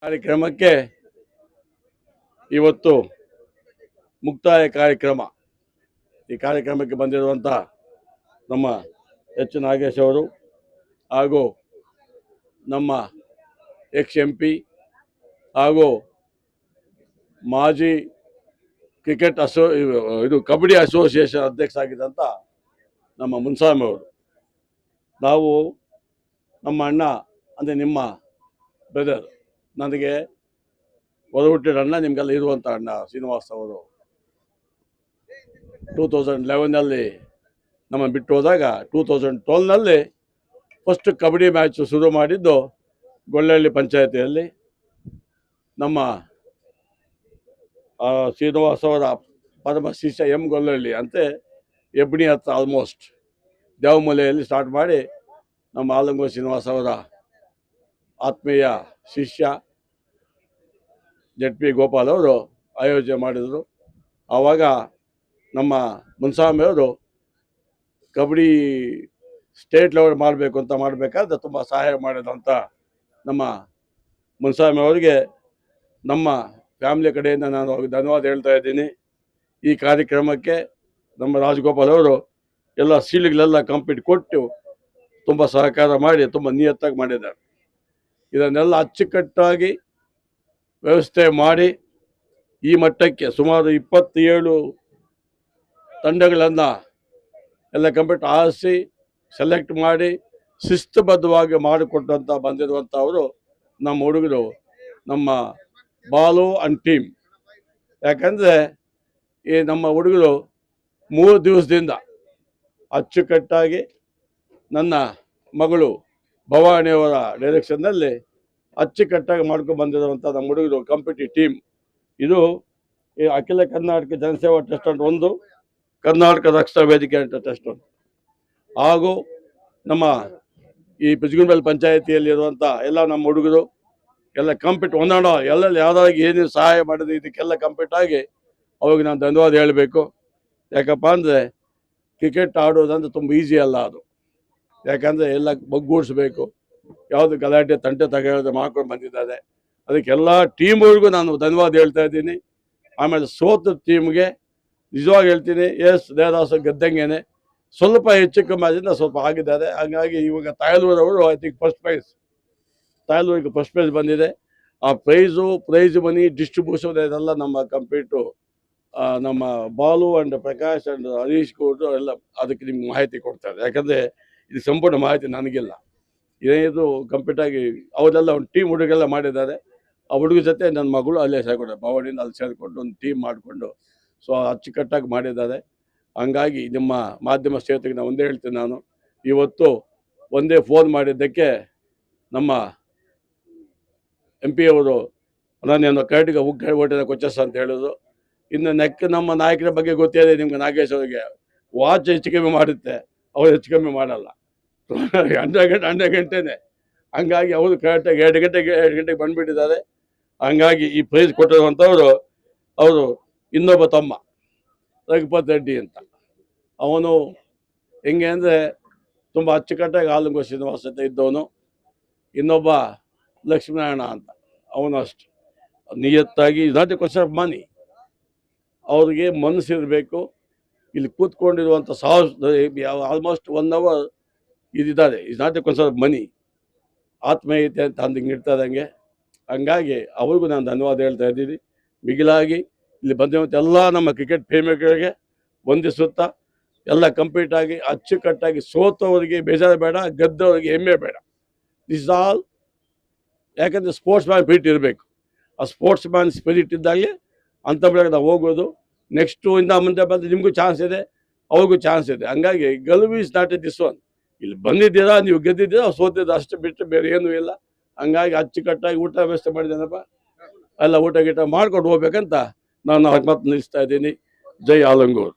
ಕಾರ್ಯಕ್ರಮಕ್ಕೆ ಇವತ್ತು ಮುಕ್ತಾಯ ಕಾರ್ಯಕ್ರಮ. ಈ ಕಾರ್ಯಕ್ರಮಕ್ಕೆ ಬಂದಿರುವಂಥ ನಮ್ಮ ಎಚ್ ನಾಗೇಶ್ ಅವರು ಹಾಗೂ ನಮ್ಮ ಎಕ್ಸ್ MP ಹಾಗೂ ಮಾಜಿ ಕ್ರಿಕೆಟ್ ಕಬಡ್ಡಿ ಅಸೋಸಿಯೇಷನ್ ಅಧ್ಯಕ್ಷರಾಗಿದ್ದಂಥ ನಮ್ಮ ಮುನ್ಸ್ವಾಮಿ ಅವರು. ನಾವು ನಮ್ಮ ಅಣ್ಣ ಅಂದರೆ ನಿಮ್ಮ ಬ್ರದರ್, ನನಗೆ ಹೊರಹುಟ್ಟಿದ ಅಣ್ಣ, ನಿಮಗೆಲ್ಲ ಇರುವಂಥ ಅಣ್ಣ ಶ್ರೀನಿವಾಸ್ ಅವರು 2011ನಲ್ಲಿ ನಮ್ಮ ಬಿಟ್ಟು ಹೋದಾಗ 2012ನಲ್ಲಿ ಫಸ್ಟ್ ಕಬಡ್ಡಿ ಮ್ಯಾಚ್ ಶುರು ಮಾಡಿದ್ದು ಗೊಲ್ಲಹಳ್ಳಿ ಪಂಚಾಯತಿಯಲ್ಲಿ. ನಮ್ಮ ಶ್ರೀನಿವಾಸ್ ಅವರ ಪರಮ ಶಿಷ್ಯ ಗೊಲ್ಲಹಳ್ಳಿ ಅಂತೆ ಹೆಬ್ಣಿ ಹತ್ರ ಆಲ್ಮೋಸ್ಟ್ ದೇವಮೂಲೆಯಲ್ಲಿ ಸ್ಟಾರ್ಟ್ ಮಾಡಿ ನಮ್ಮ ಆಲಂಗೂರು ಶ್ರೀನಿವಾಸ್ ಅವರ ಆತ್ಮೀಯ ಶಿಷ್ಯ ZP ಗೋಪಾಲ್ ಅವರು ಆಯೋಜನೆ ಮಾಡಿದರು. ಆವಾಗ ನಮ್ಮ ಮುನ್ಸ್ವಾಮಿ ಅವರು ಕಬಡ್ಡಿ ಸ್ಟೇಟ್ ಲೆವೆಲ್ ಮಾಡಬೇಕು ಅಂತ ಮಾಡಬೇಕಾದ್ರೆ ತುಂಬ ಸಹಾಯ ಮಾಡಿದಂಥ ನಮ್ಮ ಮುನ್ಸ್ವಾಮಿ ಅವರಿಗೆ ನಮ್ಮ ಫ್ಯಾಮಿಲಿ ಕಡೆಯಿಂದ ನಾನು ಧನ್ಯವಾದ ಹೇಳ್ತಾ ಇದ್ದೀನಿ. ಈ ಕಾರ್ಯಕ್ರಮಕ್ಕೆ ನಮ್ಮ ರಾಜಗೋಪಾಲ್ ಅವರು ಎಲ್ಲ ಸೀಲ್ಗಳೆಲ್ಲ ಕಂಪ್ಲೀಟ್ ಕೊಟ್ಟು ತುಂಬ ಸಹಕಾರ ಮಾಡಿ ತುಂಬ ನಿಯತ್ತಾಗಿ ಮಾಡಿದ್ದಾರೆ. ಇದನ್ನೆಲ್ಲ ಅಚ್ಚುಕಟ್ಟಾಗಿ ವ್ಯವಸ್ಥೆ ಮಾಡಿ ಈ ಮಟ್ಟಕ್ಕೆ ಸುಮಾರು 27 ತಂಡಗಳನ್ನು ಎಲ್ಲ ಕಂಪ್ಲೀಟ್ ಆರಿಸಿ ಸೆಲೆಕ್ಟ್ ಮಾಡಿ ಶಿಸ್ತುಬದ್ಧವಾಗಿ ಮಾಡಿಕೊಟ್ಟಂಥ ಬಂದಿರುವಂಥವರು ನಮ್ಮ ಹುಡುಗರು, ನಮ್ಮ ಬಾಲು ಅಂಡ್ ಟೀಮ್. ಯಾಕಂದರೆ ಈ ನಮ್ಮ ಹುಡುಗರು 3 ದಿವಸದಿಂದ ಅಚ್ಚುಕಟ್ಟಾಗಿ ನನ್ನ ಮಗಳು ಭವಾನಿಯವರ ಡೈರೆಕ್ಷನ್ನಲ್ಲಿ ಅಚ್ಚುಕಟ್ಟಾಗಿ ಮಾಡ್ಕೊಂಡು ಬಂದಿರುವಂಥ ನಮ್ಮ ಹುಡುಗರು ಕಾಂಪಿಟೇಟಿವ್ ಟೀಮ್. ಇದು ಈ ಅಖಿಲ ಕರ್ನಾಟಕ ಜನಸೇವಾ ಟ್ರಸ್ಟ್ ಅಂತ ಒಂದು, ಕರ್ನಾಟಕ ರಕ್ಷಣಾ ವೇದಿಕೆ ಅಂತ ಟ್ರಸ್ಟ್ ಒಂದು, ಹಾಗೂ ನಮ್ಮ ಈ ಬಿಜ್ಗುಂಬೆಲ್ ಪಂಚಾಯಿತಿಯಲ್ಲಿರುವಂಥ ಎಲ್ಲ ನಮ್ಮ ಹುಡುಗರು ಎಲ್ಲ ಕಂಪ್ಲೀಟ್ ಒಂದಾಡ ಎಲ್ಲೆಲ್ಲಿ ಯಾವುದಾಗಿ ಏನೇನು ಸಹಾಯ ಮಾಡಿದ್ರೆ ಇದಕ್ಕೆಲ್ಲ ಕಂಪ್ಲೀಟ್ ಆಗಿ ಅವಾಗ ನಾನು ಧನ್ಯವಾದ ಹೇಳಬೇಕು. ಯಾಕಪ್ಪ ಅಂದರೆ ಕ್ರಿಕೆಟ್ ಆಡೋದಂದ್ರೆ ತುಂಬ ಈಸಿ ಅಲ್ಲ ಅದು. ಯಾಕಂದರೆ ಎಲ್ಲ ಒಗ್ಗೂಡಿಸ್ಬೇಕು, ಯಾವುದು ಗಲಾಟೆ ತಂಟೆ ತಗೊಳ್ಳೋದು ಮಾಡ್ಕೊಂಡು ಬಂದಿದ್ದಾರೆ. ಅದಕ್ಕೆಲ್ಲ ಟೀಮ್ಗಳಿಗೂ ನಾನು ಧನ್ಯವಾದ ಹೇಳ್ತಾ ಇದ್ದೀನಿ. ಆಮೇಲೆ ಸೋತ ಟೀಮ್ಗೆ ನಿಜವಾಗಿ ಹೇಳ್ತೀನಿ, ದೇವದಾಸ ಗೆದ್ದಂಗೆನೆ ಸ್ವಲ್ಪ ಹೆಚ್ಚು ಕಮ್ಮಿ ಅದರಿಂದ ಸ್ವಲ್ಪ ಆಗಿದ್ದಾರೆ. ಹಾಗಾಗಿ ಇವಾಗ ತಾಯಲೂರವರು ಐ ಥಿಂಕ್ ಫಸ್ಟ್ ಪ್ರೈಸ್ ಬಂದಿದೆ. ಆ ಪ್ರೈಸ್ ಮನಿ ಡಿಸ್ಟ್ರಿಬ್ಯೂಷನ್ ಇದೆಲ್ಲ ನಮ್ಮ ಕಂಪ್ಲೀಟು ನಮ್ಮ ಬಾಲು ಆ್ಯಂಡ್ ಪ್ರಕಾಶ್ ಆ್ಯಂಡ್ ಹರೀಶ್ ಗೌಡ್ರು ಎಲ್ಲ ಅದಕ್ಕೆ ನಿಮ್ಗೆ ಮಾಹಿತಿ ಕೊಡ್ತಾರೆ. ಯಾಕಂದರೆ ಇದು ಸಂಪೂರ್ಣ ಮಾಹಿತಿ ನನಗಿಲ್ಲ. ಇದು ಕಂಪ್ಲೀಟಾಗಿ ಅವರೆಲ್ಲ ಒಂದು ಟೀಮ್ ಹುಡುಗೆಲ್ಲ ಮಾಡಿದ್ದಾರೆ. ಆ ಹುಡುಗ ಜೊತೆ ನನ್ನ ಮಗಳು ಅಲ್ಲೇ ಸೇರಿಕೊಂಡೆ, ಭವಾನಿಯಿಂದ ಅಲ್ಲಿ ಸೇರಿಕೊಂಡು ಒಂದು ಟೀಮ್ ಮಾಡಿಕೊಂಡು ಸೊ ಅಚ್ಚುಕಟ್ಟಾಗಿ ಮಾಡಿದ್ದಾರೆ. ಹಂಗಾಗಿ ನಿಮ್ಮ ಮಾಧ್ಯಮ ಸ್ನೇಹಿತರಿಗೆ ನಾನು ಒಂದೇ ಹೇಳ್ತೀನಿ, ನಾನು ಇವತ್ತು ಒಂದೇ ಫೋನ್ ಮಾಡಿದ್ದಕ್ಕೆ ನಮ್ಮ MP ಅವರು ನಾನೇನು ಕರೆಕ್ಟಿಗೆ ಓಟಿನ ಕೊಚ್ಚಸ್ ಅಂತ ಹೇಳಿದ್ರು. ಇನ್ನು ನಮ್ಮ ನಾಯಕರ ಬಗ್ಗೆ ಗೊತ್ತಿದೆ ನಿಮ್ಗೆ, ನಾಗೇಶ್ ಅವರಿಗೆ ವಾಚ್ ಹೆಚ್ಚು ಕಮ್ಮಿ ಮಾಡುತ್ತೆ, ಅವ್ರು ಹೆಚ್ಚು ಕಮ್ಮಿ ಮಾಡಲ್ಲ. 100 ಗಂಟೆನೇ. ಹಂಗಾಗಿ ಅವರು ಕರೆಕ್ಟಾಗಿ 2 ಗಂಟೆಗೆ ಬಂದುಬಿಟ್ಟಿದ್ದಾರೆ. ಹಂಗಾಗಿ ಈ ಪ್ರೈಸ್ ಕೊಟ್ಟಿರುವಂಥವ್ರು ಅವರು ಇನ್ನೊಬ್ಬ ತಮ್ಮ ರಘುಪತ್ ರೆಡ್ಡಿ ಅಂತ. ಅವನು ಹೆಂಗೆ ಅಂದರೆ ತುಂಬ ಅಚ್ಚುಕಟ್ಟಾಗಿ ಆಲಂಗೂರು ಶ್ರೀನಿವಾಸ ಅಂತ ಇದ್ದವನು. ಇನ್ನೊಬ್ಬ ಲಕ್ಷ್ಮೀನಾರಾಯಣ ಅಂತ, ಅವನು ಅಷ್ಟು ನಿಯತ್ತಾಗಿ not a question of money. ಅವ್ರಿಗೆ ಮನಸ್ಸಿರಬೇಕು. ಇಲ್ಲಿ ಕೂತ್ಕೊಂಡಿರುವಂಥ ಆಲ್ಮೋಸ್ಟ್ 1 ಅವರ್ ಇದಿದ್ದಾರೆ. Is not a question of money. ಆತ್ಮೀಯತೆ ಅಂತ ಅಂದಿಂಗೆ ಇರ್ತದಂಗೆ. ಹಂಗಾಗಿ ಅವ್ರಿಗೂ ನಾನು ಧನ್ಯವಾದ ಹೇಳ್ತಾ ಇದ್ದೀನಿ. ಮಿಗಿಲಾಗಿ ಇಲ್ಲಿ ಬಂದಿರುವಂಥ ಎಲ್ಲ ನಮ್ಮ ಕ್ರಿಕೆಟ್ ಪ್ರೇಮಿಗಳಿಗೆ ವಂದಿಸುತ್ತಾ ಎಲ್ಲ ಕಂಪ್ಲೀಟಾಗಿ ಅಚ್ಚುಕಟ್ಟಾಗಿ ಸೋತವರಿಗೆ ಬೇಜಾರು ಬೇಡ, ಗೆದ್ದವರಿಗೆ ಹೆಮ್ಮೆ ಬೇಡ. This all. ಯಾಕಂದರೆ ಸ್ಪೋರ್ಟ್ಸ್ ಮ್ಯಾನ್ ಸ್ಪಿರಿಟ್ ಇರಬೇಕು. ಆ ಸ್ಪೋರ್ಟ್ಸ್ ಮ್ಯಾನ್ ಸ್ಪಿರಿಟ್ ಇದ್ದಾಗಲೇ ಅಂಥ ಬೆಳೆಗೆ ನಾವು ಹೋಗೋದು. ನೆಕ್ಸ್ಟು ಇಂದ ಮುಂದೆ ಬಂದು ನಿಮಗೂ ಚಾನ್ಸ್ ಇದೆ, ಅವ್ರಿಗೂ ಚಾನ್ಸ್ ಇದೆ. ಹಂಗಾಗಿ ಗೆಲುವು is not A this one. ಇಲ್ಲಿ ಬಂದಿದ್ದೀರಾ, ನೀವು ಗೆದ್ದಿದ್ದೀರಾ, ಸೋತಿದ್ದೀರಾ, ಅಷ್ಟು ಬಿಟ್ಟು ಬೇರೆ ಏನೂ ಇಲ್ಲ. ಹಂಗಾಗಿ ಅಚ್ಚುಕಟ್ಟಾಗಿ ಊಟ ವ್ಯವಸ್ಥೆ ಮಾಡಿದ್ದೇನಪ್ಪ, ಎಲ್ಲ ಊಟ ಗೀಟ ಮಾಡ್ಕೊಂಡು ಹೋಗ್ಬೇಕಂತ ನಾನು ಮತ್ತೆ ನಿಲ್ಲಿಸ್ತಾ ಇದ್ದೀನಿ. ಜೈ ಆಲಂಗೂರು.